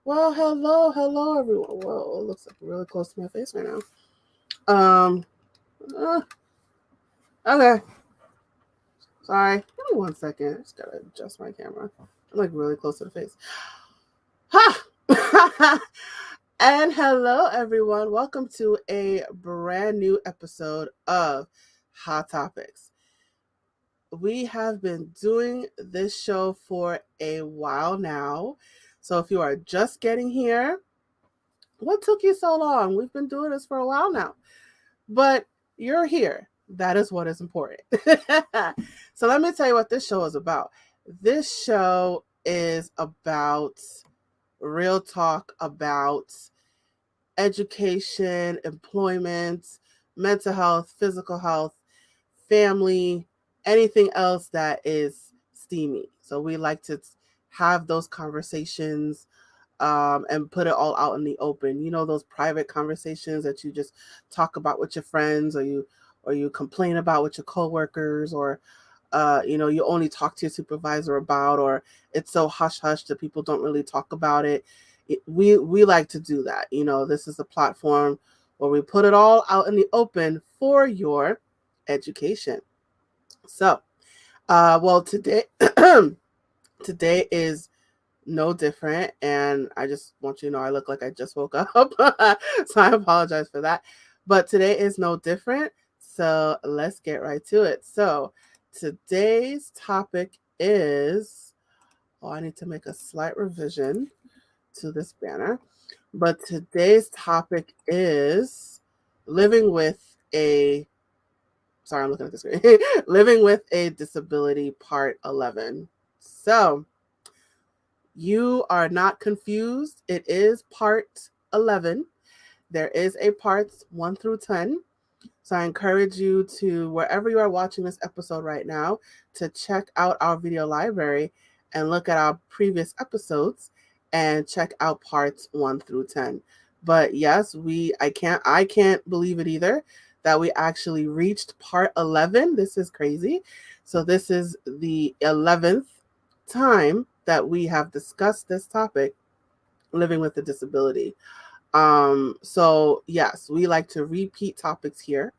Well, hello, everyone. Whoa, it looks like really close to my face right now. Um, uh, okay. Sorry. Give me 1 second. I just gotta adjust my camera. I'm like really close to the face. Ha! And hello, everyone. Welcome to a brand new episode of Hot Topics. We have been doing this show for a while now. So if you are just getting here, what took you so long? We've been doing this for a while now, but you're here. That is what is important. So let me tell you what this show is about. This show is about real talk about education, employment, mental health, physical health, family, anything else that is steamy. So we like to have those conversations and put it all out in the open. You know, those private conversations that you just talk about with your friends, or you complain about with your coworkers, or you only talk to your supervisor about, or it's so hush hush that people don't really talk about it. We like to do that. This is a platform where we put it all out in the open for your education. So, well, today today is no different, and I just want you to know I look like I just woke up, so I apologize for that. But today is no different, so let's get right to it. So today's topic is, I need to make a slight revision to this banner, but today's topic is living with a, sorry, I'm looking at the screen, living with a disability, part 11. So you are not confused. It is part 11. There is a parts 1 through 10. So I encourage you to, wherever you are watching this episode right now, to check out our video library and look at our previous episodes and check out parts 1 through 10. But yes, I can't believe it either that we actually reached part 11. This is crazy. So this is the 11th time that we have discussed this topic, living with a disability. So yes, we like to repeat topics here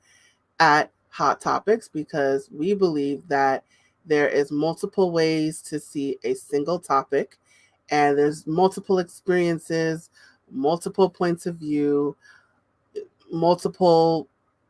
at Hot Topics because we believe that there is multiple ways to see a single topic, and there's multiple experiences, multiple points of view, multiple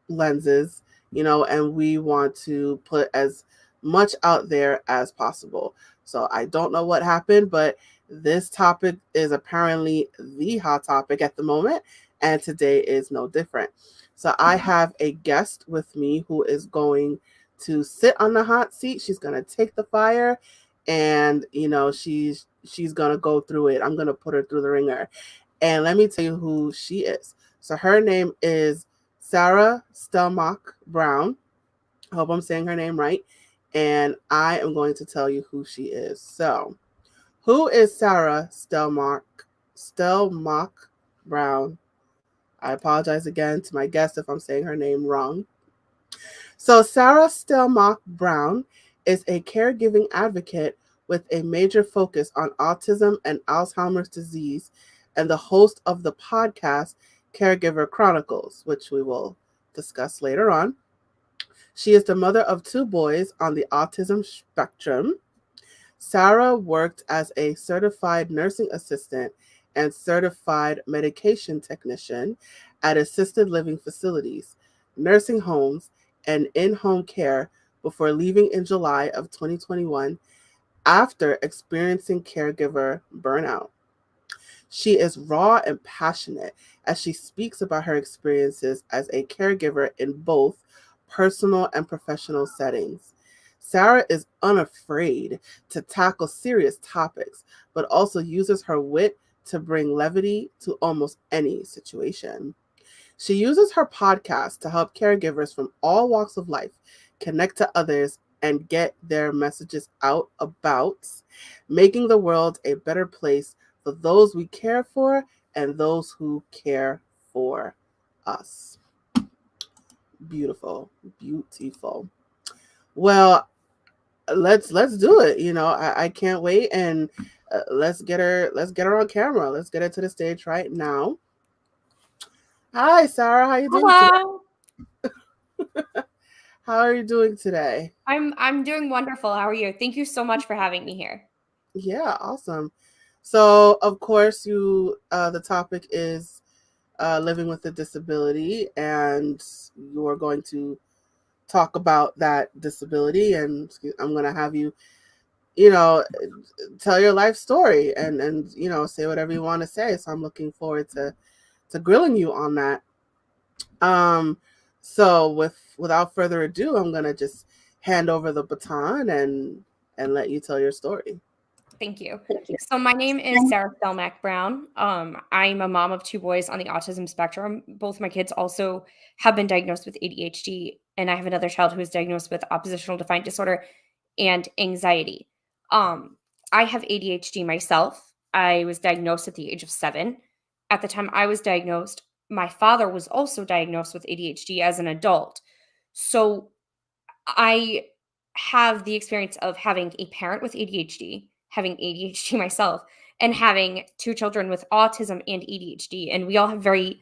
lenses, and we want to put as much out there as possible. So I don't know what happened, but this topic is apparently the hot topic at the moment, and today is no different. So I have a guest with me who is going to sit on the hot seat. She's going to take the fire, and she's going to go through it. I'm going to put her through the ringer. And let me tell you who she is. So her name is Sarah Stelmach-Brown. I hope I'm saying her name right. And I am going to tell you who she is. So, who is Sarah Stelmach-Brown? I apologize again to my guest if I'm saying her name wrong. So, Sarah Stelmach-Brown is a caregiving advocate with a major focus on autism and Alzheimer's disease, and the host of the podcast Caregiver Chronicles, which we will discuss later on. She is the mother of 2 boys on the autism spectrum. Sarah worked as a certified nursing assistant and certified medication technician at assisted living facilities, nursing homes, and in-home care before leaving in July of 2021 after experiencing caregiver burnout. She is raw and passionate as she speaks about her experiences as a caregiver in both personal and professional settings. Sarah is unafraid to tackle serious topics, but also uses her wit to bring levity to almost any situation. She uses her podcast to help caregivers from all walks of life connect to others and get their messages out about making the world a better place for those we care for and those who care for us. Beautiful, beautiful. Well, let's do it. I can't wait, and let's get her on camera. Let's get her to the stage right now. Hi, Sarah. How you doing today? Hello. How are you doing today? I'm doing wonderful. How are you? Thank you so much for having me here. Yeah, awesome. So, of course, the topic is living with a disability, and you are going to talk about that disability, and I'm going to have you, you know, tell your life story and say whatever you want to say. So I'm looking forward to grilling you on that. Um, so without further ado, I'm gonna just hand over the baton and let you tell your story. Thank you. So my name is Sarah Stelmach-Brown. I'm a mom of two boys on the autism spectrum. Both my kids also have been diagnosed with ADHD, and I have another child who is diagnosed with oppositional defiant disorder and anxiety. Um, I have ADHD myself. I was diagnosed at the age of 7. At the time I was diagnosed, my father was also diagnosed with ADHD as an adult. So I have the experience of having a parent with ADHD, having ADHD myself, and having two children with autism and ADHD. And we all have very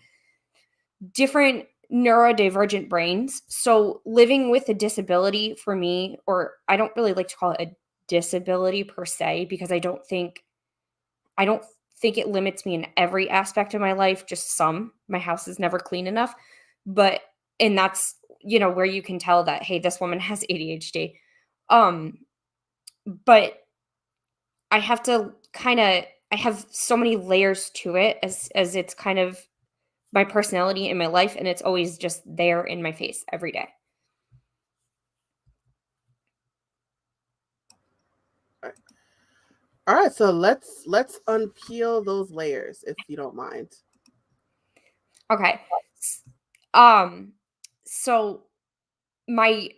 different neurodivergent brains. So living with a disability for me, or I don't really like to call it a disability per se, because I don't think it limits me in every aspect of my life, just some. My house is never clean enough. But and that's, where you can tell that, hey, this woman has ADHD. Um, but I have to I have so many layers to it, as it's kind of my personality in my life, and it's always just there in my face every day. All right, so let's unpeel those layers if you don't mind. Okay. S- Um, so my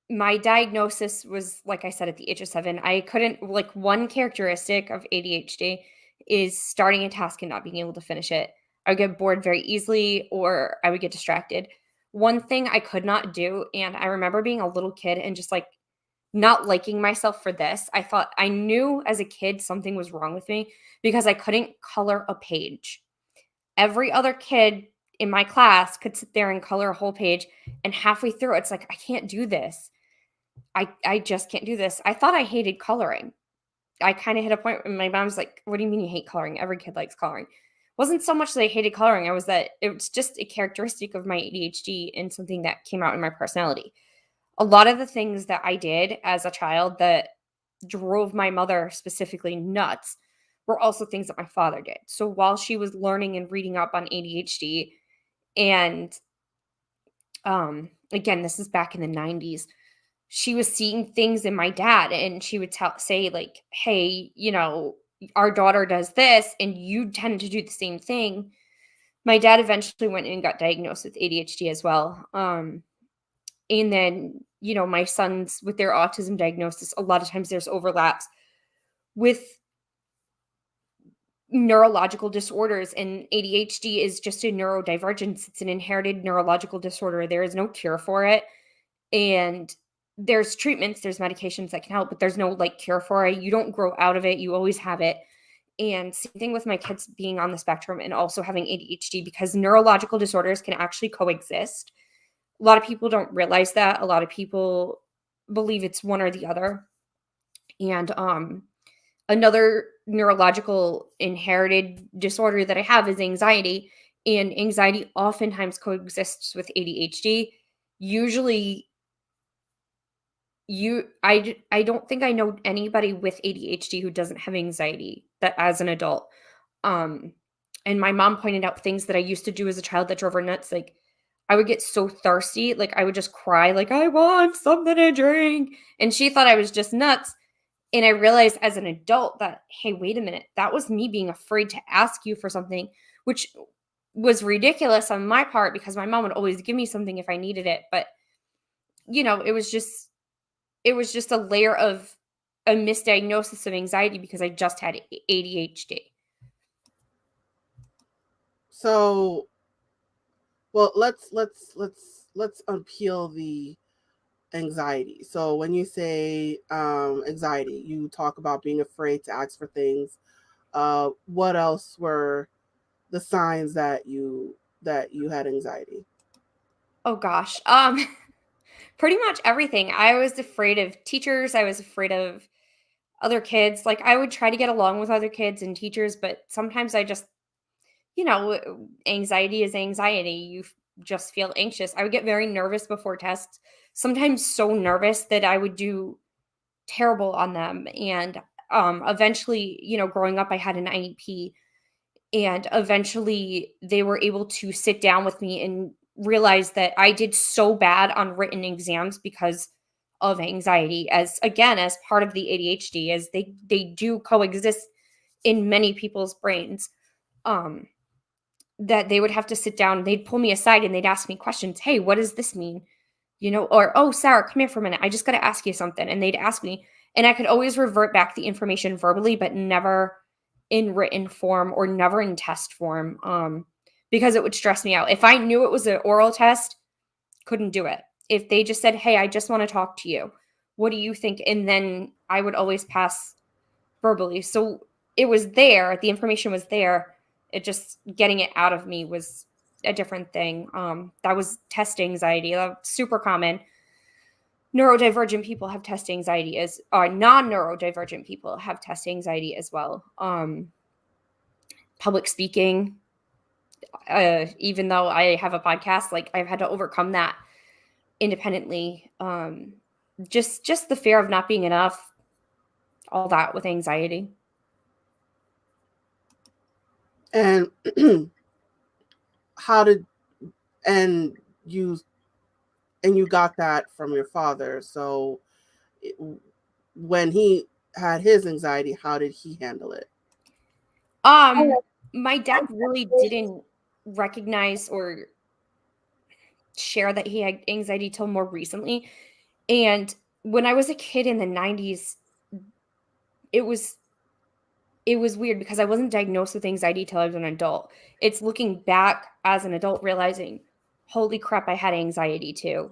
my diagnosis was, like I said, at the age of 7. I couldn't, like, one characteristic of ADHD is starting a task and not being able to finish it. I would get bored very easily, or I would get distracted. One thing I could not do, and I remember being a little kid and just, like, not liking myself for this. I knew as a kid something was wrong with me because I couldn't color a page. Every other kid in my class could sit there and color a whole page, and halfway through it's like, I can't do this. I just can't do this. I thought I hated coloring. I kind of hit a point where my mom's like, "What do you mean you hate coloring? Every kid likes coloring." Wasn't so much that I hated coloring, I was that it was just a characteristic of my ADHD and something that came out in my personality. A lot of the things that I did as a child that drove my mother specifically nuts were also things that my father did. So while she was learning and reading up on ADHD, and again, this is back in the 90s, she was seeing things in my dad, and she would say, like, "Hey, our daughter does this and you tend to do the same thing." My dad eventually went and got diagnosed with ADHD as well. And then, my sons with their autism diagnosis, a lot of times there's overlaps with neurological disorders, and ADHD is just a neurodivergence. It's an inherited neurological disorder. There is no cure for it. And there's treatments, there's medications that can help, but there's no, like, cure for it. You don't grow out of it. You always have it. And same thing with my kids being on the spectrum and also having ADHD, because neurological disorders can actually coexist. A lot of people don't realize that. A lot of people believe it's one or the other. And another neurological inherited disorder that I have is anxiety, and anxiety oftentimes coexists with ADHD. Usually I don't think I know anybody with ADHD who doesn't have anxiety that as an adult. Um and my mom pointed out things that I used to do as a child that drove her nuts. Like, I would get so thirsty, like I would just cry, like, I want something to drink. And she thought I was just nuts. And I realized as an adult that, hey, wait a minute, that was me being afraid to ask you for something, which was ridiculous on my part because my mom would always give me something if I needed it. But, it was just a layer of a misdiagnosis of anxiety because I just had ADHD. So, well, let's unpeel anxiety. So when you say anxiety, you talk about being afraid to ask for things. What else were the signs that you had anxiety? Oh gosh. Pretty much everything. I was afraid of teachers, I was afraid of other kids. Like I would try to get along with other kids and teachers, but sometimes I just, anxiety is anxiety. Just feel anxious. I would get very nervous before tests. Sometimes so nervous that I would do terrible on them. And eventually, growing up I had an IEP, and eventually they were able to sit down with me and realize that I did so bad on written exams because of anxiety, as again as part of the ADHD, as they do coexist in many people's brains. Um that they would have to sit down, they'd pull me aside and they'd ask me questions. Hey, what does this mean? Or, oh, Sarah, come here for a minute. I just got to ask you something. And they'd ask me, and I could always revert back the information verbally, but never in written form or never in test form, because it would stress me out. If I knew it was an oral test, couldn't do it. If they just said, hey, I just want to talk to you, what do you think? And then I would always pass verbally. So it was there, the information was there. It just getting it out of me was a different thing. That was test anxiety. That's super common. Neurodivergent people have test anxiety as non-neurodivergent people have test anxiety as well. Public speaking, even though I have a podcast, like I've had to overcome that independently. Just the fear of not being enough, all that with anxiety. And how did and you and you got that from your father. So it, when he had his anxiety, how did he handle it? Um, my dad really didn't recognize or share that he had anxiety till more recently. And when I was a kid in the 90s, it was it was weird because I wasn't diagnosed with anxiety till I was an adult. It's looking back as an adult realizing, holy crap, I had anxiety too.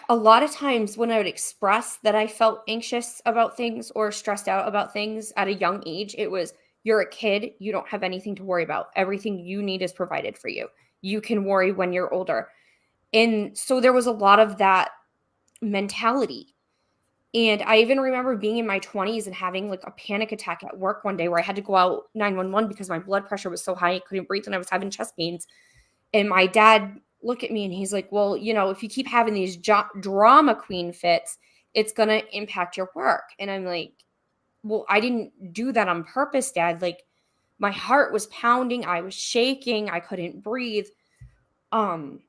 A lot of times when I would express that I felt anxious about things or stressed out about things at a young age, it was, you're a kid, you don't have anything to worry about. Everything you need is provided for you. You can worry when you're older. And so there was a lot of that mentality. And I even remember being in my 20s and having like a panic attack at work one day where I had to go out 911 because my blood pressure was so high I couldn't breathe and I was having chest pains. And my dad looked at me and he's like, well, if you keep having these drama queen fits, it's going to impact your work. And I'm like, well, I didn't do that on purpose, Dad. Like my heart was pounding. I was shaking. I couldn't breathe. Um,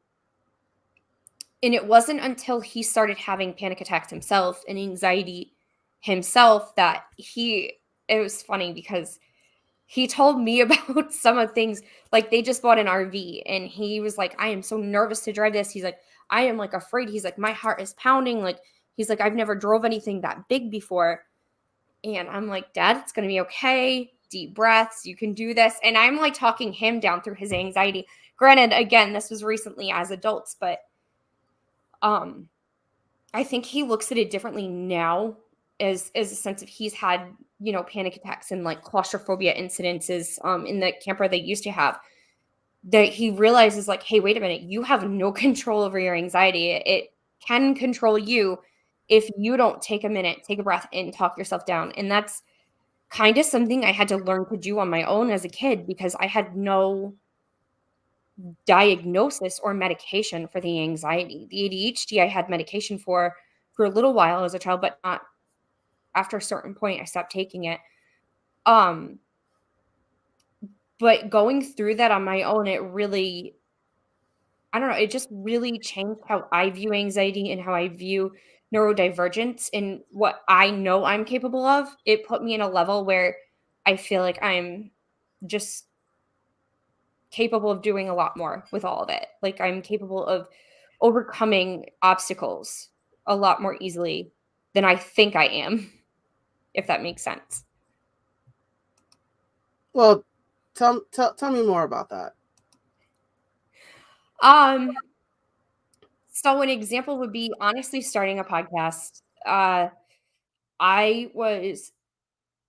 and it wasn't until he started having panic attacks himself and anxiety himself that it was funny because he told me about some of things. Like they just bought an RV and he was like, I am so nervous to drive this. He's like, I am like afraid. He's like, my heart is pounding. Like, he's like, I've never drove anything that big before. And I'm like, Dad, it's going to be okay. Deep breaths. You can do this. And I'm like talking him down through his anxiety. Granted, again, this was recently as adults, but um, I think he looks at it differently now as a sense of he's had, panic attacks and like claustrophobia incidences in the camper they used to have, that he realizes like, hey, wait a minute, you have no control over your anxiety. It can control you if you don't take a minute, take a breath and talk yourself down. And that's kind of something I had to learn to do on my own as a kid because I had no diagnosis or medication for the anxiety. The ADHD I had medication for a little while as a child, but not after a certain point I stopped taking it. Um, but going through that on my own, it really, I don't know, it just really changed how I view anxiety and how I view neurodivergence and what I know I'm capable of. It put me in a level where I feel like I'm just capable of doing a lot more with all of it. Like I'm capable of overcoming obstacles a lot more easily than I think I am, if that makes sense. Well, tell me more about that. Um, So an example would be honestly starting a podcast. I was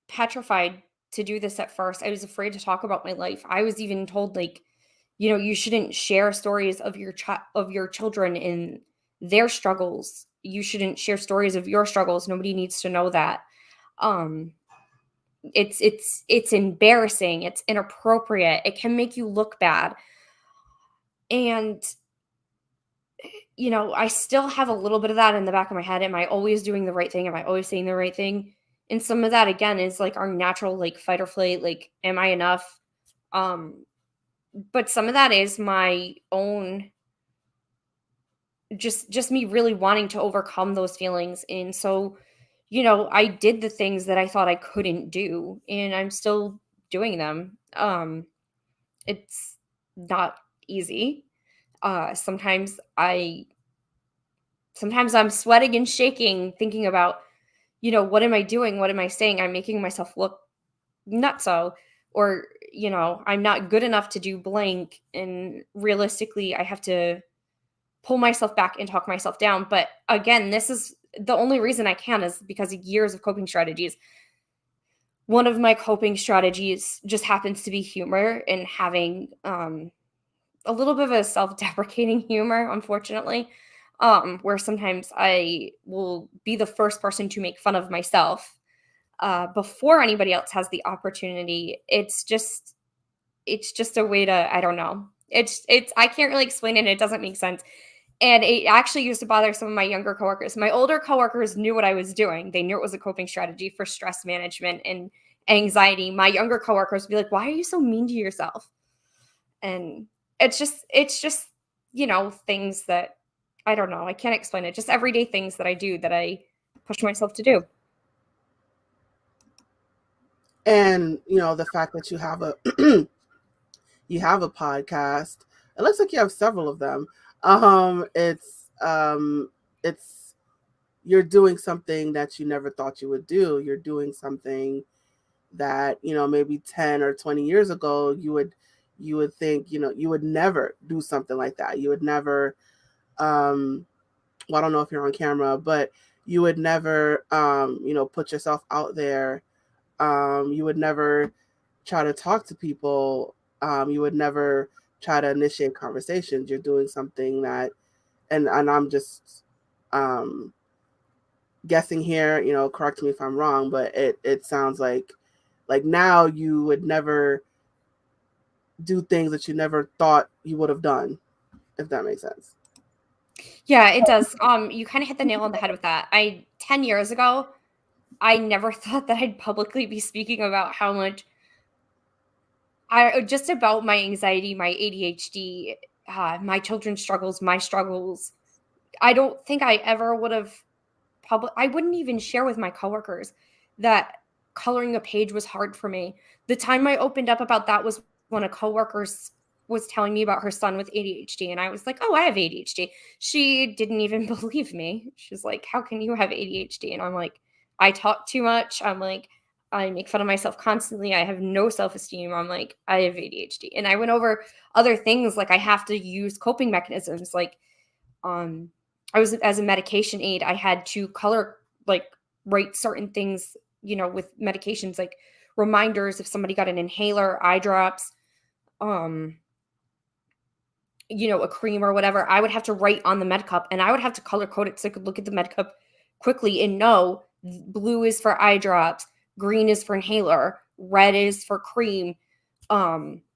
petrified to do this at first. I was afraid to talk about my life. I was even told like, you shouldn't share stories of your children and their struggles. You shouldn't share stories of your struggles. Nobody needs to know that. Um it's embarrassing. It's inappropriate. It can make you look bad. And I still have a little bit of that in the back of my head. Am I always doing the right thing? Am I always saying the right thing? And some of that again is like our natural like fight or flight, like am I enough? Um but some of that is my own just me really wanting to overcome those feelings. And so, I did the things that I thought I couldn't do and I'm still doing them. It's not easy. Sometimes I'm sweating and shaking thinking about, what am I doing? What am I saying? I'm making myself look nutso, or, I'm not good enough to do blank. And realistically, I have to pull myself back and talk myself down. But again, this is the only reason I can is because of years of coping strategies. One of my coping strategies just happens to be humor and having a little bit of a self-deprecating humor, unfortunately, where sometimes I will be the first person to make fun of myself before anybody else has the opportunity. It's just a way to, I don't know. It's I can't really explain it. It doesn't make sense. And it actually used to bother some of my younger coworkers. My older coworkers knew what I was doing. They knew it was a coping strategy for stress management and anxiety. My younger coworkers would be like, "Why are you so mean to yourself?" And it's just things that I don't know. I can't explain it. Just everyday things that I do that I push myself to do. And the fact that you have a you have a podcast. It looks like you have several of them. It's you're doing something that you never thought you would do. You're doing something that maybe 10 or 20 years ago you would think you would never do something like that. You would never well, I don't know if you're on camera, but you would never put yourself out there. You would never try to talk to people. You would never try to initiate conversations. You're doing something that, and I'm just um, guessing here. Correct me if I'm wrong, but it sounds like now you would never do things that you never thought you would have done, if that makes sense. Yeah, it does. You kind of hit the nail on the head with that. 10 years ago, I never thought that I'd publicly be speaking about how much just about my anxiety, my ADHD, my children's struggles, my struggles. I don't think I ever would have I wouldn't even share with my coworkers that coloring a page was hard for me. The time I opened up about that was when a coworker was telling me about her son with ADHD, and I was like, "Oh, I have ADHD." She didn't even believe me. She's like, "How can you have ADHD?" And I'm like, "I talk too much." I'm like, "I make fun of myself constantly. I have no self-esteem." I'm like, "I have ADHD." And I went over other things like I have to use coping mechanisms like um I was as a medication aide, I had to like write certain things, with medications like reminders if somebody got an inhaler, eye drops, um, a cream or whatever. I would have to write on the med cup and I would have to color code it so I could look at the med cup quickly and know blue is for eye drops, green is for inhaler, red is for cream.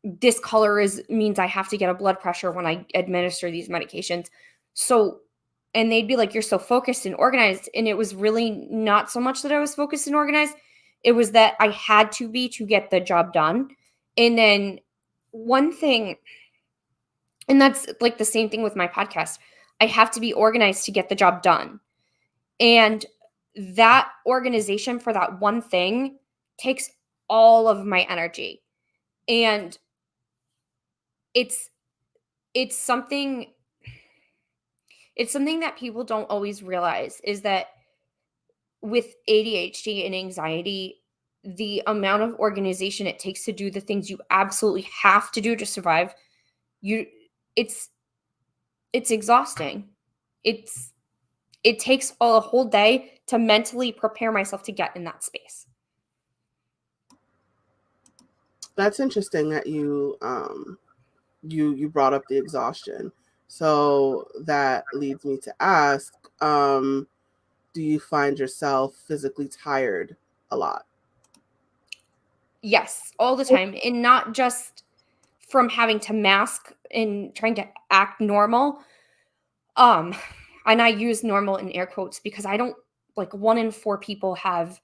This color means I have to get a blood pressure when I administer these medications. So, and they'd be like, "You're so focused and organized." And it was really not so much that I was focused and organized. It was that I had to be to get the job done. And then one thing, and that's like the same thing with my podcast. I have to be organized to get the job done. And that organization for that one thing takes all of my energy. And it's it's something it's something that people don't always realize is that with ADHD and anxiety, the amount of organization it takes to do the things you absolutely have to do to survive, you it's it's exhausting. it takes a whole day to mentally prepare myself to get in that space. That's interesting that you brought up the exhaustion. So that leads me to ask, do you find yourself physically tired a lot? Yes, all the time, and not just from having to mask and trying to act normal. Um, and I use normal in air quotes because I don't like 1 in 4 people have,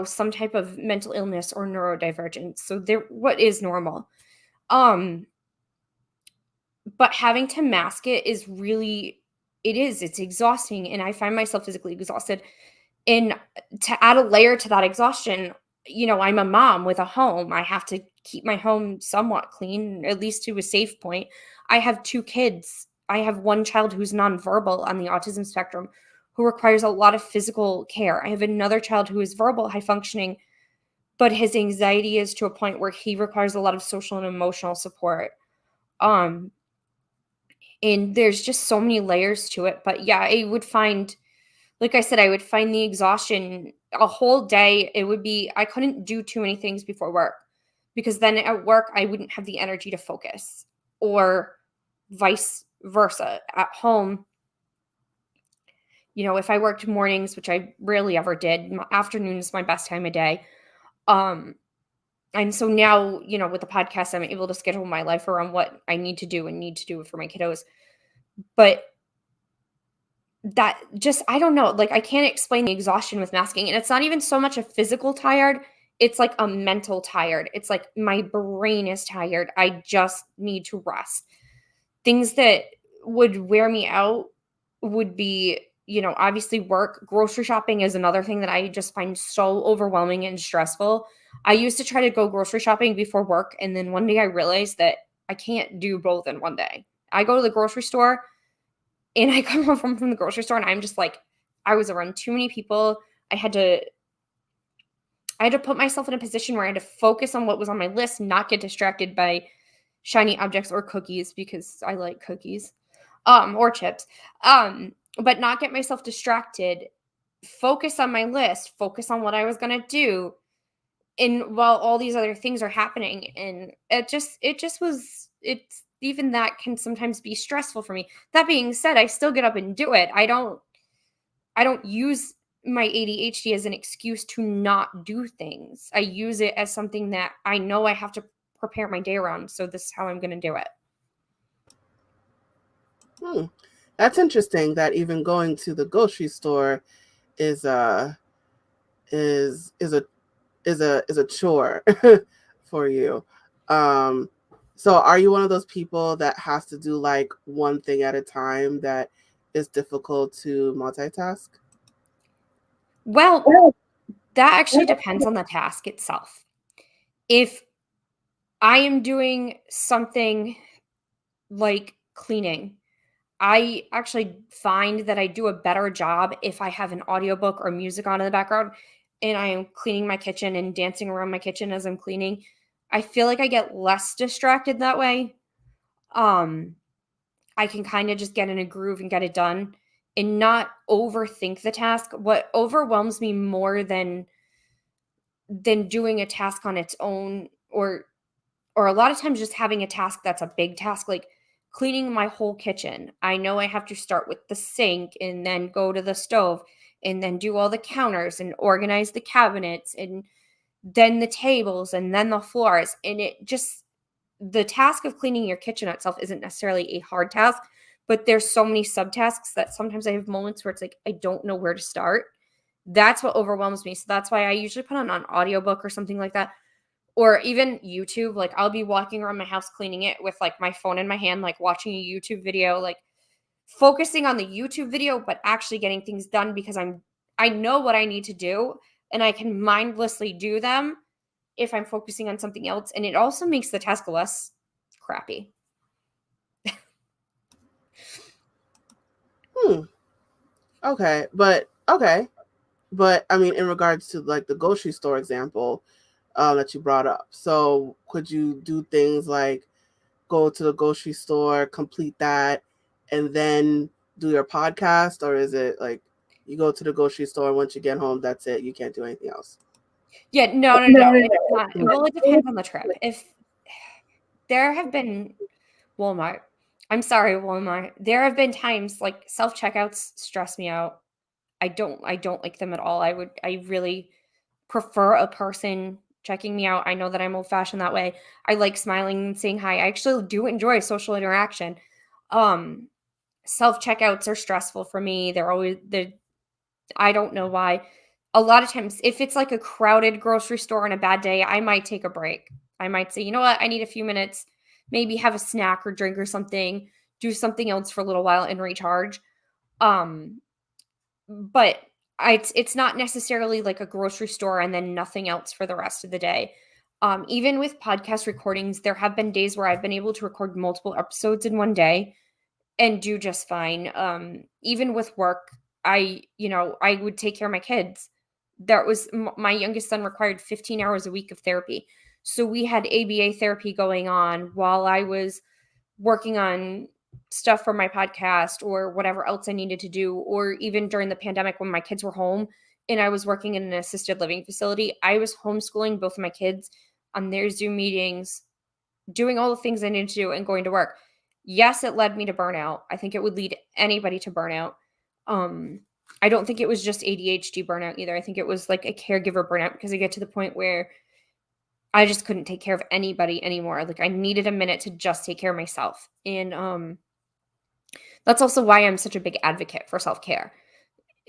some type of mental illness or neurodivergence. So what is normal? Um, but having to mask it is really it's exhausting, and I find myself physically exhausted. And to add a layer to that exhaustion, I'm a mom with a home. I have to keep my home somewhat clean, at least to a safe point. I have 2 kids. I have 1 child who's nonverbal on the autism spectrum who requires a lot of physical care. I have another child who is verbal, high functioning, but his anxiety is to a point where he requires a lot of social and emotional support. Um, and there's just so many layers to it. But yeah, like I said, I would find the exhaustion a whole day. I couldn't do too many things before work because then at work, I wouldn't have the energy to focus, or vice versa. At home, if I worked mornings, which I rarely ever did, afternoon is my best time of day. And so now, with the podcast, I'm able to schedule my life around what I need to do and need to do for my kiddos. But that just, I don't know, like, I can't explain the exhaustion with masking. And it's not even so much a physical tired, it's like a mental tired. It's like my brain is tired. I just need to rest. Things that would wear me out would be, obviously work. Grocery shopping is another thing that I just find so overwhelming and stressful. I used to try to go grocery shopping before work, and then one day I realized that I can't do both in one day. I go to the grocery store and I come home from the grocery store and I'm just like, I was around too many people. I had to put myself in a position where I had to focus on what was on my list, not get distracted by shiny objects or cookies, because I like cookies, or chips, but not get myself distracted, focus on my list, focus on what I was going to do. And while all these other things are happening, and it's even that can sometimes be stressful for me. That being said, I still get up and do it. I don't use my ADHD as an excuse to not do things. I use it as something that I know I have to prepare my day around. So this is how I'm going to do it. That's interesting that even going to the grocery store is a chore for you. So are you one of those people that has to do like one thing at a time that is difficult to multitask? Well, that actually depends on the task itself. If I am doing something like cleaning, I actually find that I do a better job if I have an audiobook or music on in the background and I am cleaning my kitchen and dancing around my kitchen as I'm cleaning. I feel like I get less distracted that way. I can kind of just get in a groove and get it done and not overthink the task. What overwhelms me more than doing a task on its own, or a lot of times just having a task that's a big task, like cleaning my whole kitchen. I know I have to start with the sink and then go to the stove and then do all the counters and organize the cabinets and then the tables and then the floors. And the task of cleaning your kitchen itself isn't necessarily a hard task, but there's so many subtasks that sometimes I have moments where it's like, I don't know where to start. That's what overwhelms me. So that's why I usually put on an audiobook or something like that. Or even YouTube. Like, I'll be walking around my house cleaning it with like my phone in my hand, like watching a YouTube video, like focusing on the YouTube video, but actually getting things done because I know what I need to do and I can mindlessly do them if I'm focusing on something else. And it also makes the task less crappy. Okay. But I mean, in regards to like the grocery store example that you brought up, so could you do things like go to the grocery store, complete that, and then do your podcast, or is it like you go to the grocery store and once you get home, that's it? You can't do anything else. Yeah, no, no, no. It's not. Well, it depends on the trip. If there have been Walmart, I'm sorry, Walmart. There have been times like self checkouts stress me out. I don't like them at all. I really prefer a person checking me out. I know that I'm old fashioned that way. I like smiling and saying hi. I actually do enjoy social interaction. Um, Self checkouts are stressful for me. They're I don't know why. A lot of times, if it's like a crowded grocery store on a bad day, I might take a break. I might say, you know what, I need a few minutes, maybe have a snack or drink or something, do something else for a little while and recharge. Um, but it's not necessarily like a grocery store and then nothing else for the rest of the day. Even with podcast recordings, there have been days where I've been able to record multiple episodes in one day and do just fine. Even with work, I would take care of my kids. My youngest son required 15 hours a week of therapy. So we had ABA therapy going on while I was working on stuff for my podcast or whatever else I needed to do, or even during the pandemic when my kids were home and I was working in an assisted living facility, I was homeschooling both of my kids on their Zoom meetings, doing all the things I needed to do and going to work. Yes, it led me to burnout. I think it would lead anybody to burnout. Um, I don't think it was just ADHD burnout either. I think it was like a caregiver burnout because I get to the point where I just couldn't take care of anybody anymore. Like I needed a minute to just take care of myself. And that's also why I'm such a big advocate for self-care.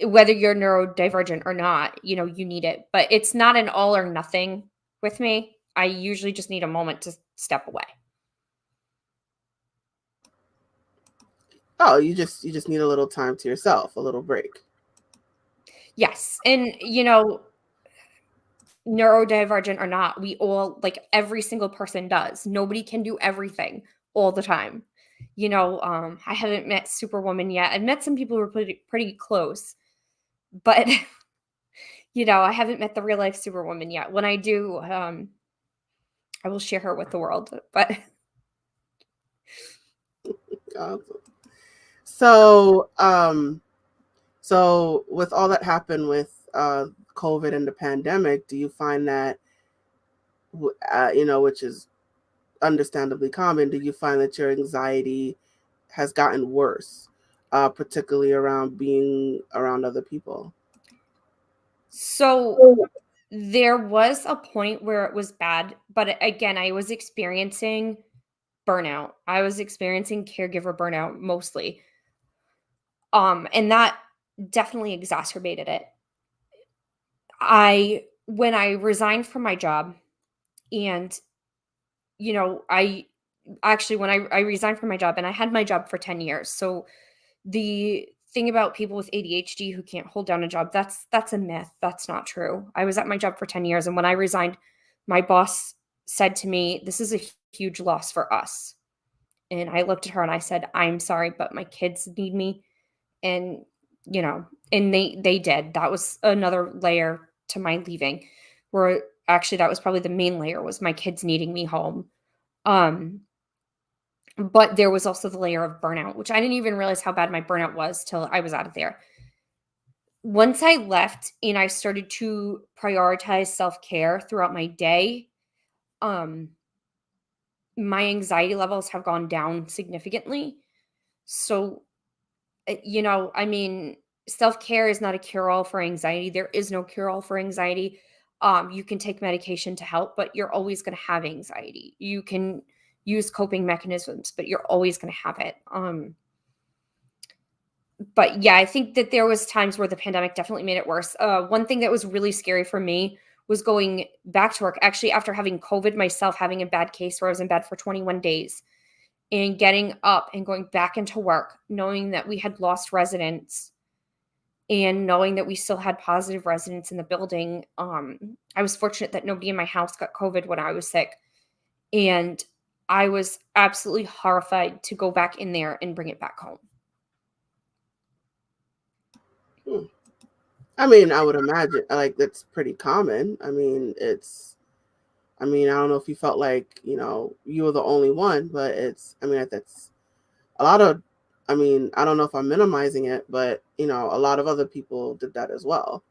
Whether you're neurodivergent or not, you need it. But it's not an all or nothing with me. I usually just need a moment to step away. Oh, you just need a little time to yourself, a little break. Yes. And, neurodivergent or not, we all, like every single person does. Nobody can do everything all the time. I haven't met Superwoman yet. I've met some people who are pretty close, but I haven't met the real life Superwoman yet. When I do, I will share her with the world. But Awesome. So with all that happened with COVID and the pandemic, do you find that, which is understandably common, do you find that your anxiety has gotten worse, particularly around being around other people? so there was a point where it was bad, but again, I was experiencing burnout. I was experiencing caregiver burnout mostly. And that definitely exacerbated it. When I resigned from my job and I actually when I resigned from my job and I had my job for 10 years. So the thing about people with ADHD who can't hold down a job, that's a myth. That's not true. I was at my job for 10 years and when I resigned, my boss said to me, "This is a huge loss for us." And I looked at her and I said, "I'm sorry, but my kids need me." And and they did. That was another layer to my leaving, where actually that was probably the main layer, was my kids needing me home. um but there was also the layer of burnout, which I didn't even realize how bad my burnout was till I was out of there. Once I left and I started to prioritize self-care throughout my day, um my anxiety levels have gone down significantly. So I mean, self-care is not a cure-all for anxiety. There is no cure-all for anxiety. You can take medication to help, but you're always going to have anxiety. You can use coping mechanisms, but you're always going to have it. But yeah, I think that there was times where the pandemic definitely made it worse. One thing that was really scary for me was going back to work. Actually, after having COVID myself, having a bad case where I was in bed for 21 days, and getting up and going back into work, knowing that we had lost residents and knowing that we still had positive residents in the building. I was fortunate that nobody in my house got COVID when I was sick. And I was absolutely horrified to go back in there and bring it back home. Hmm. I mean, I would imagine like that's pretty common. I don't know if you felt like, you were the only one, but I mean, that's a lot of I mean, I don't know if I'm minimizing it, but a lot of other people did that as well.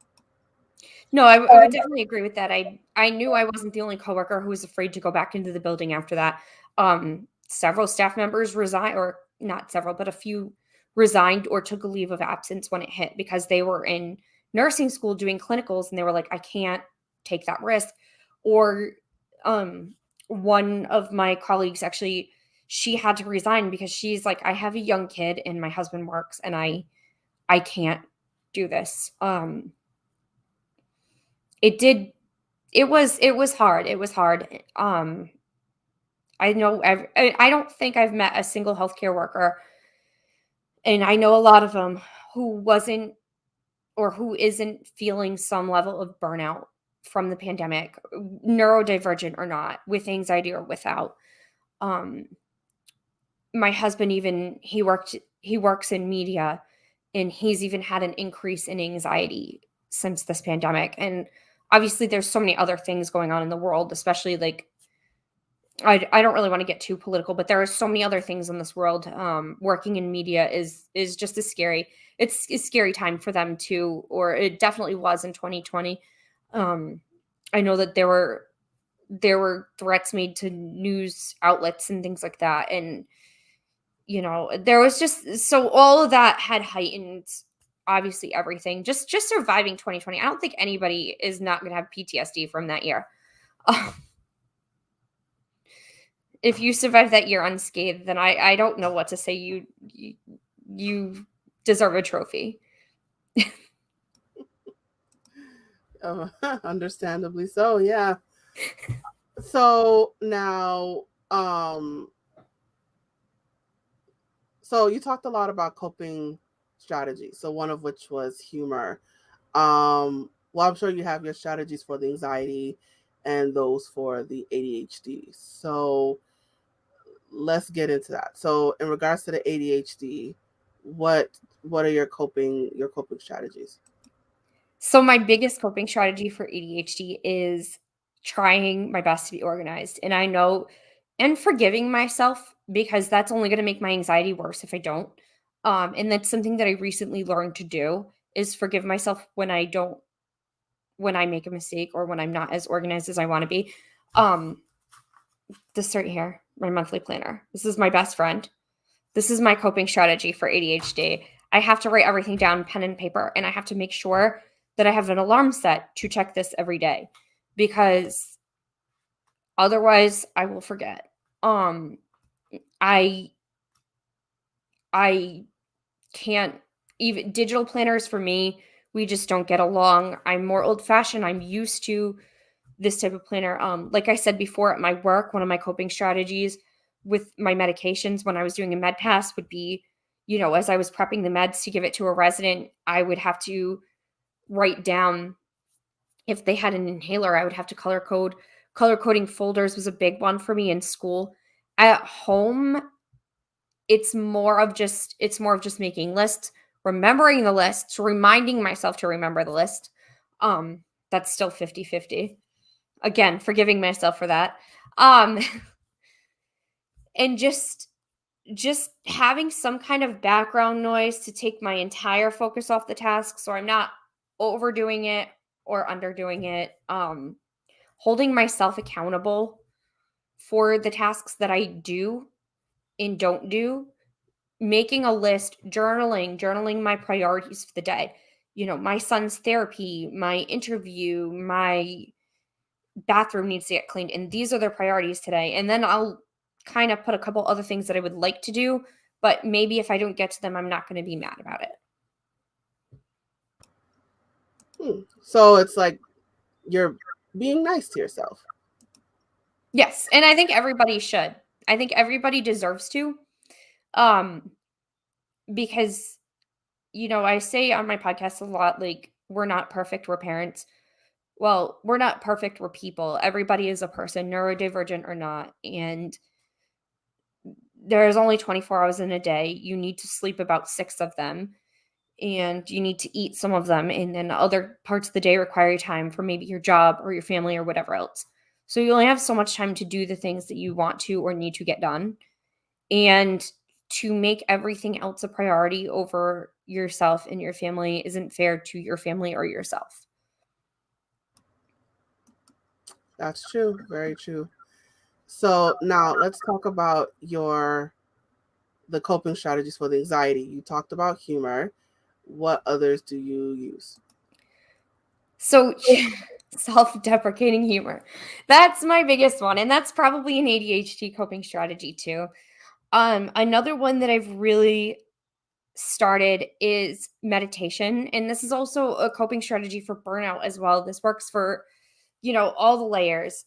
No, I would definitely agree with that. I knew I wasn't the only coworker who was afraid to go back into the building after that. Several staff members resigned, or not several, but a few resigned or took a leave of absence when it hit because they were in nursing school doing clinicals and they were like, I can't take that risk. Or one of my colleagues actually, she had to resign because she's like, I have a young kid and my husband works and I can't do this. It was hard. It was hard. I know I don't think I've met a single healthcare worker, and I know a lot of them who wasn't or who isn't feeling some level of burnout from the pandemic, neurodivergent or not, with anxiety or without. Um, my husband even he works in media, and he's even had an increase in anxiety since this pandemic. And obviously, there's so many other things going on in the world, especially like I don't really want to get too political, but there are so many other things in this world. Working in media is just as scary. It's a scary time for them too, or it definitely was in 2020. Um, I know that there were threats made to news outlets and things like that, and there was just so all of that had heightened obviously everything. Just surviving 2020. I don't think anybody is not going to have PTSD from that year. If you survive that year unscathed, then I don't know what to say. You deserve a trophy. Understandably so, yeah. So now, so you talked a lot about coping strategies. So one of which was humor. Well, I'm sure you have your strategies for the anxiety and those for the ADHD. So let's get into that. So in regards to the ADHD, what are your coping strategies? So my biggest coping strategy for ADHD is trying my best to be organized. And I know and forgiving myself because that's only going to make my anxiety worse if I don't. And that's something that I recently learned to do is forgive myself when I make a mistake or when I'm not as organized as I want to be. Um, this right here, my monthly planner. This is my best friend. This is my coping strategy for ADHD. I have to write everything down, pen and paper, and I have to make sure that I have an alarm set to check this every day because otherwise I will forget. I I can't even digital planners for me, we just don't get along. I'm more old fashioned. I'm used to this type of planner. Like I said before, at my work, one of my coping strategies with my medications when I was doing a med pass would be, as I was prepping the meds to give it to a resident, I would have to write down if they had an inhaler, I would have to color code. Color coding folders was a big one for me in school. At home, it's more of just making lists, remembering the lists, reminding myself to remember the list. That's still 50-50. Again, forgiving myself for that. Um and just having some kind of background noise to take my entire focus off the task so I'm not overdoing it or underdoing it. Holding myself accountable for the tasks that I do and don't do, making a list, journaling my priorities for the day. My son's therapy, my interview, my bathroom needs to get cleaned, and these are their priorities today. And then I'll kind of put a couple other things that I would like to do, but maybe if I don't get to them, I'm not going to be mad about it. So it's like you're being nice to yourself. Yes, and I think everybody should. I think everybody deserves to. Because I say on my podcast a lot, like, we're not perfect, we're parents. Well, we're not perfect, we're people. Everybody is a person, neurodivergent or not. And there's only 24 hours in a day. You need to sleep about 6 of them. And you need to eat some of them. And then other parts of the day require your time for maybe your job or your family or whatever else. So you only have so much time to do the things that you want to or need to get done. And to make everything else a priority over yourself and your family isn't fair to your family or yourself. That's true. Very true. So now let's talk about the coping strategies for the anxiety. You talked about humor. What others do you use? So self-deprecating humor. That's my biggest one, and that's probably an ADHD coping strategy too. Another one that I've really started is meditation, and this is also a coping strategy for burnout as well. This works for, all the layers.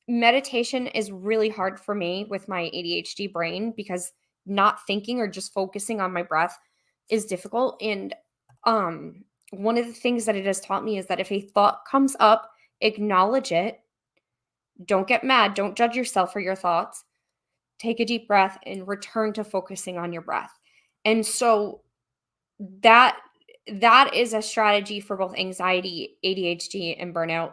Meditation is really hard for me with my ADHD brain because not thinking or just focusing on my breath is difficult. And one of the things that it has taught me is that if a thought comes up, acknowledge it. Don't get mad. Don't judge yourself for your thoughts. Take a deep breath and return to focusing on your breath. And so that that is a strategy for both anxiety, ADHD, and burnout,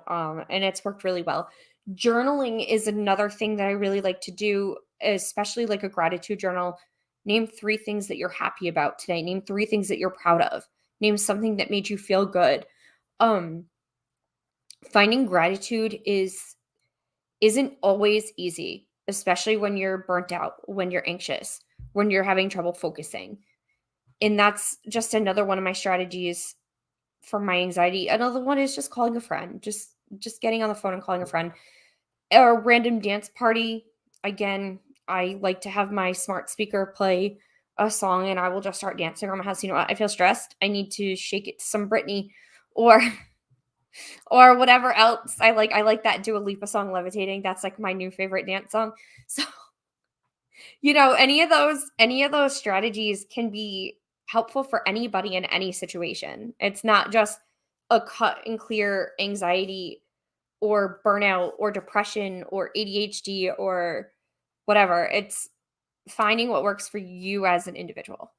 and it's worked really well. Journaling is another thing that I really like to do, especially like a gratitude journal. Name 3 things that you're happy about today. Name 3 things that you're proud of. Name something that made you feel good. Um, Finding gratitude isn't always easy, especially when you're burnt out, when you're anxious, when you're having trouble focusing. And that's just another one of my strategies for my anxiety. Another one is just calling a friend, just getting on the phone and calling a friend. A random dance party. Again, I like to have my smart speaker play a song and I will just start dancing around my house. You know what? I feel stressed. I need to shake it to some Britney or or whatever else. I like that Dua Lipa song Levitating. That's like my new favorite dance song. So, any of those strategies can be helpful for anybody in any situation. It's not just a cut and clear anxiety or burnout or depression or ADHD or whatever. It's finding what works for you as an individual.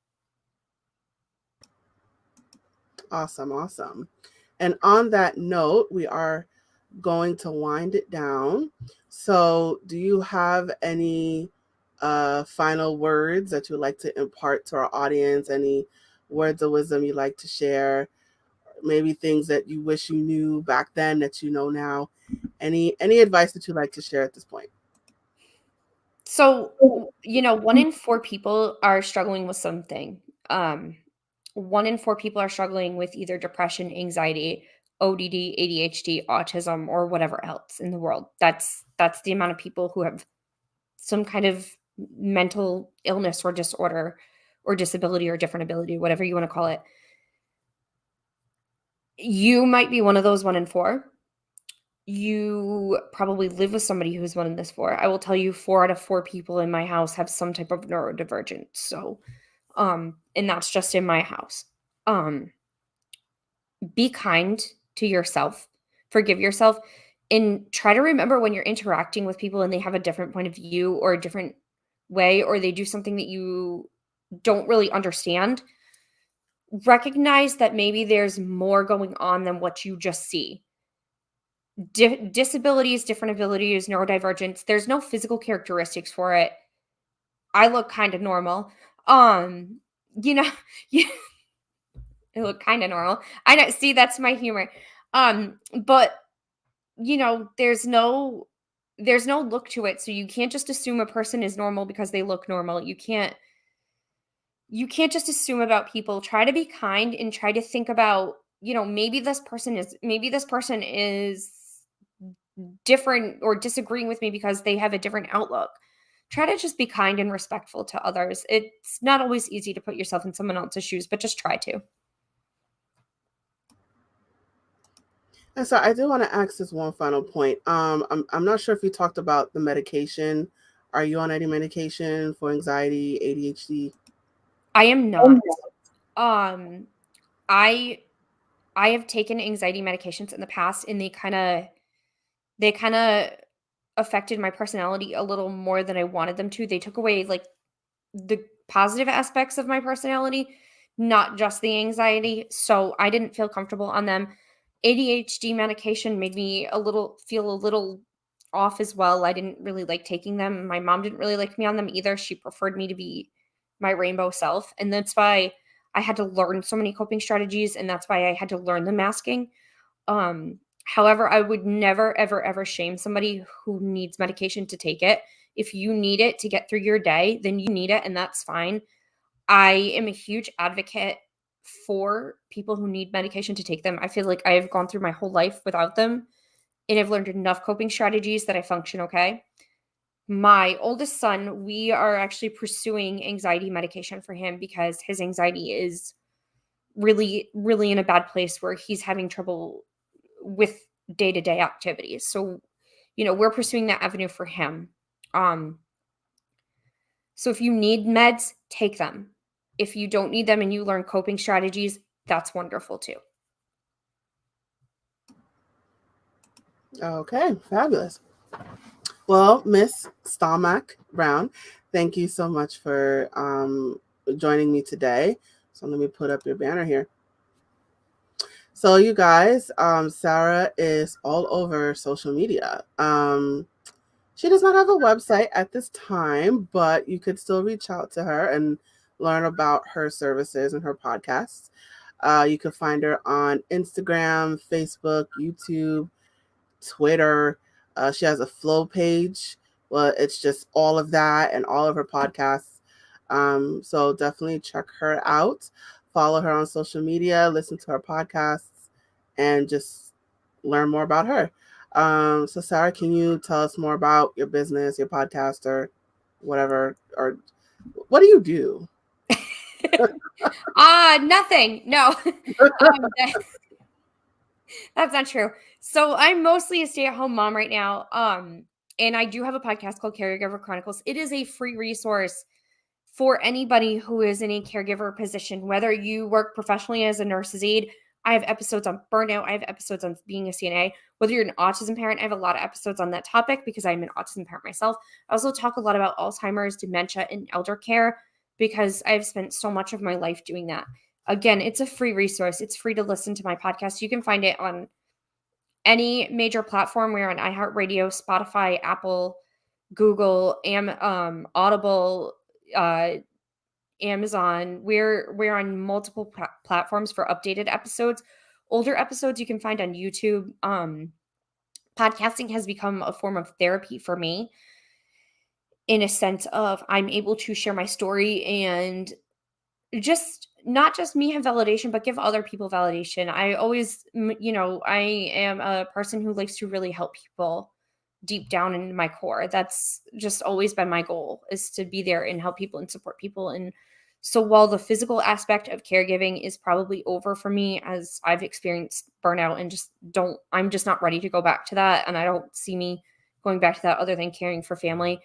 Awesome, awesome. And on that note, we are going to wind it down. So, do you have any final words that you would like to impart to our audience? Any words of wisdom you'd like to share? Maybe things that you wish you knew back then that you know now? Any advice that you'd like to share at this point? So, 1 in 4 people are struggling with something. 1 in 4 people are struggling with either depression, anxiety, ODD, ADHD, autism, or whatever else in the world. That's the amount of people who have some kind of mental illness or disorder or disability or different ability, whatever you want to call it. You might be one of those 1 in 4. You probably live with somebody who's one in this 4. I will tell you 4 out of 4 people in my house have some type of neurodivergence. So, and that's just in my house. Um, be kind to yourself, forgive yourself, and try to remember when you're interacting with people and they have a different point of view or a different way, or they do something that you don't really understand. Recognize that maybe there's more going on than what you just see. Disabilities, different abilities, neurodivergence, there's no physical characteristics for it. I look kind of normal. Um, you know, yeah, I look kind of normal. I know, see, that's my humor. But there's no look to it, so you can't just assume a person is normal because they look normal. You can't just assume about people. Try to be kind and try to think about, maybe this person is different or disagreeing with me because they have a different outlook. Try to just be kind and respectful to others. It's not always easy to put yourself in someone else's shoes, but just try to. And so I do want to ask this one final point. I'm not sure if you talked about the medication. Are you on any medication for anxiety, ADHD? I am not. Um, I I have taken anxiety medications in the past and they kind of affected my personality a little more than I wanted them to. They took away like the positive aspects of my personality, not just the anxiety. So I didn't feel comfortable on them. ADHD medication made me feel a little off as well. I didn't really like taking them. My mom didn't really like me on them either. She preferred me to be my rainbow self. And that's why I had to learn so many coping strategies. And that's why I had to learn the masking. However, I would never, ever, ever shame somebody who needs medication to take it. If you need it to get through your day, then you need it, and that's fine. I am a huge advocate for people who need medication to take them. I feel like I've gone through my whole life without them, and I've learned enough coping strategies that I function okay. My oldest son, we are actually pursuing anxiety medication for him because his anxiety is really, really in a bad place where he's having trouble with day-to-day activities. So, we're pursuing that avenue for him. So if you need meds, take them. If you don't need them and you learn coping strategies, that's wonderful too. Okay, fabulous. Well, Miss Stelmach-Brown, thank you so much for joining me today. So let me put up your banner here. So you guys, Sarah is all over social media. She does not have a website at this time, but you could still reach out to her and learn about her services and her podcasts. You can find her on Instagram, Facebook, YouTube, Twitter. She has a Flow page. Well, it's just all of that and all of her podcasts. So definitely check her out. Follow her on social media, listen to her podcasts, and just learn more about her. So Sarah, can you tell us more about your business, your podcast, or whatever, or what do you do? Nothing. No. That's not true. So I'm mostly a stay-at-home mom right now. And I do have a podcast called Caregiver Chronicles. It is a free resource for anybody who is in a caregiver position, whether you work professionally as a nurse's aide. I have episodes on burnout. I have episodes on being a CNA. Whether you're an autism parent, I have a lot of episodes on that topic because I'm an autism parent myself. I also talk a lot about Alzheimer's, dementia, and elder care because I've spent so much of my life doing that. Again, it's a free resource. It's free to listen to my podcast. You can find it on any major platform. We're on iHeartRadio, Spotify, Apple, Google, Audible, Amazon. We're on multiple platforms for updated episodes. Older episodes you can find on YouTube. Podcasting has become a form of therapy for me in a sense of I'm able to share my story and just not just me have validation, but give other people validation. I always, I am a person who likes to really help people deep down in my core. That's just always been my goal, is to be there and help people and support people. And so while the physical aspect of caregiving is probably over for me, as I've experienced burnout and I'm just not ready to go back to that. And I don't see me going back to that other than caring for family.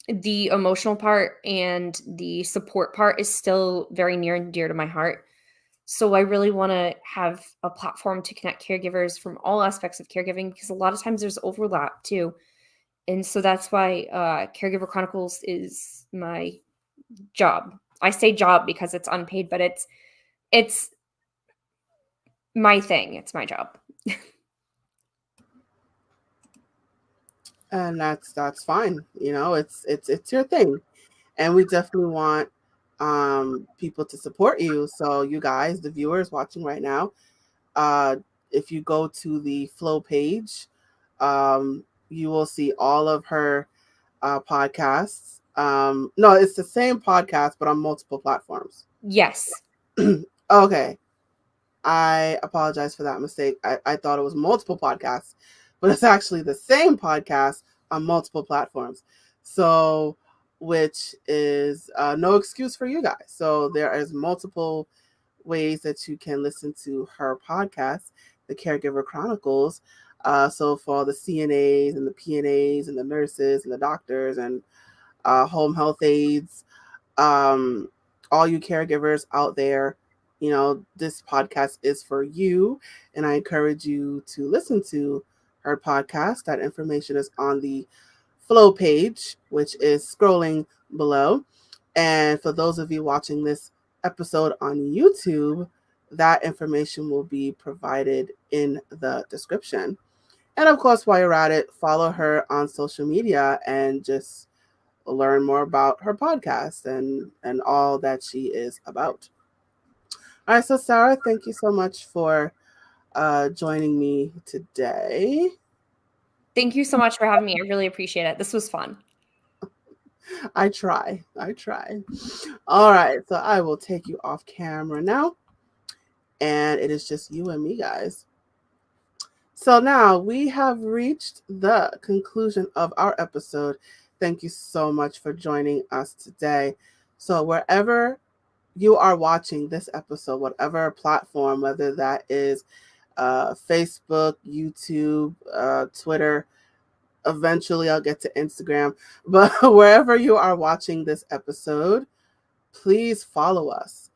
The emotional part and the support part is still very near and dear to my heart. So I really want to have a platform to connect caregivers from all aspects of caregiving because a lot of times there's overlap too. And so that's why Caregiver Chronicles is my job. I say job because it's unpaid, but it's my thing. It's my job. And that's fine. It's your thing. And we definitely want people to support you. So you guys, the viewers watching right now, if you go to the Flow page, you will see all of her podcasts. No, it's the same podcast, but on multiple platforms. Yes. Okay. I apologize for that mistake. I thought it was multiple podcasts, but it's actually the same podcast on multiple platforms. So, which is no excuse for you guys. So there is multiple ways that you can listen to her podcast, the Caregiver Chronicles. So for all the CNAs and the PNAs and the nurses and the doctors and home health aides, all you caregivers out there, this podcast is for you. And I encourage you to listen to her podcast. That information is on the Flow page, which is scrolling below. And for those of you watching this episode on YouTube, that information will be provided in the description. And of course, while you're at it, follow her on social media and just learn more about her podcast and all that she is about. All right, so Sarah, thank you so much for joining me today. Thank you so much for having me. I really appreciate it. This was fun. I try. I try. All right, so I will take you off camera now, and it is just you and me, guys. So now we have reached the conclusion of our episode. Thank you so much for joining us today. So, wherever you are watching this episode, whatever platform, whether that is Facebook, YouTube, Twitter, eventually I'll get to Instagram, but wherever you are watching this episode, please follow us.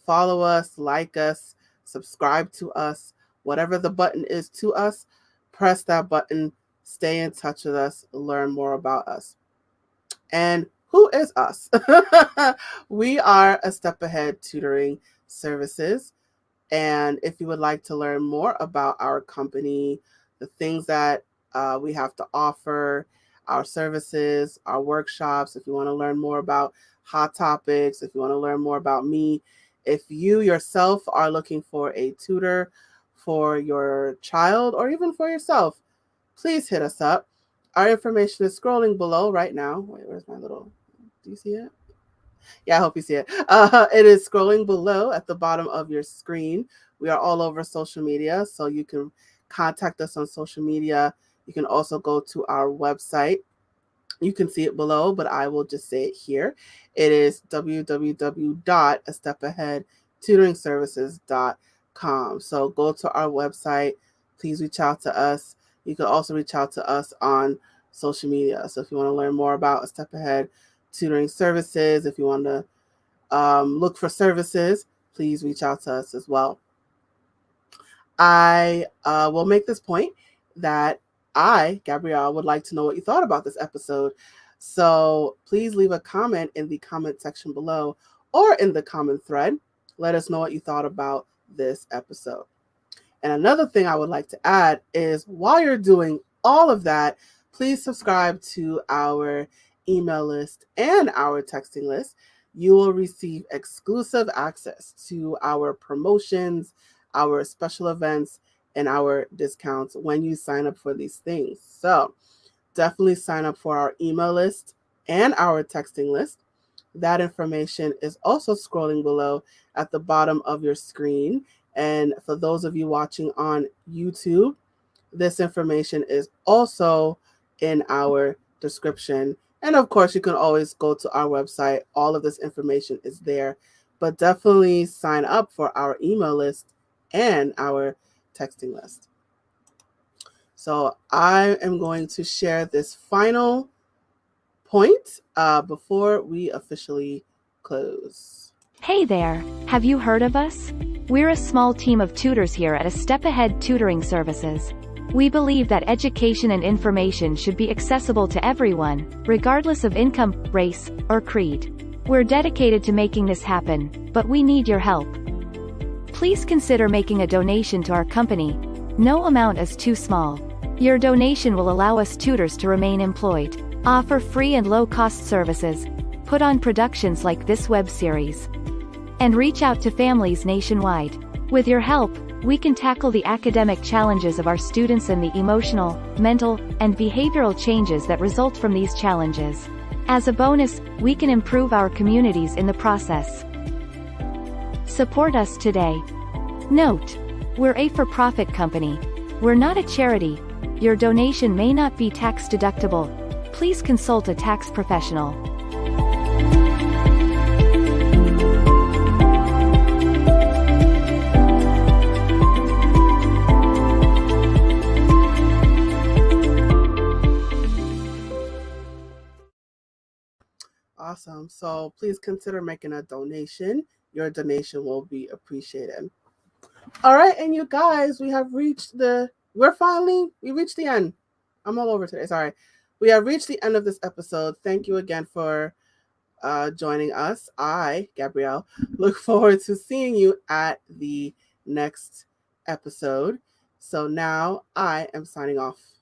Follow us, like us, subscribe to us. Whatever the button is to us, press that button, stay in touch with us, learn more about us. And who is us? We are A Step Ahead Tutoring Services. And if you would like to learn more about our company, the things that we have to offer, our services, our workshops, if you want to learn more about hot topics, if you want to learn more about me, if you yourself are looking for a tutor for your child or even for yourself, please hit us up. Our information is scrolling below right now. Wait, where's my little, do you see it? Yeah, I hope you see it. It is scrolling below at the bottom of your screen. We are all over social media, so you can contact us on social media. You can also go to our website. You can see it below, but I will just say it here. It is www.astepAheadTutoringServices.com. So go to our website. Please reach out to us. You can also reach out to us on social media. So if you want to learn more about A Step Ahead Tutoring Services, if you want to look for services, please reach out to us as well. I will make this point that I, Gabrielle, would like to know what you thought about this episode. So please leave a comment in the comment section below or in the comment thread. Let us know what you thought about this episode. And another thing I would like to add is while you're doing all of that, please subscribe to our email list and our texting list. You will receive exclusive access to our promotions, our special events, and our discounts when you sign up for these things. So definitely sign up for our email list and our texting list. That information is also scrolling below at the bottom of your screen. And for those of you watching on YouTube, this information is also in our description. And of course, you can always go to our website. All of this information is there. But definitely sign up for our email list and our texting list. So I am going to share this final point before we officially close. Hey there, have you heard of us? We're a small team of tutors here at A Step Ahead Tutoring Services. We believe that education and information should be accessible to everyone, regardless of income, race, or creed. We're dedicated to making this happen, but we need your help. Please consider making a donation to our company. No amount is too small. Your donation will allow us tutors to remain employed, offer free and low-cost services, put on productions like this web series, and reach out to families nationwide. With your help, we can tackle the academic challenges of our students and the emotional, mental, and behavioral changes that result from these challenges. As a bonus, we can improve our communities in the process. Support us today. Note: we're a for-profit company. We're not a charity. Your donation may not be tax deductible. Please consult a tax professional. Awesome. So please consider making a donation. Your donation will be appreciated. All right, and you guys, we reached the end. I'm all over today. Sorry. We have reached the end of this episode. Thank you again for joining us. I, Gabrielle, look forward to seeing you at the next episode. So now I am signing off.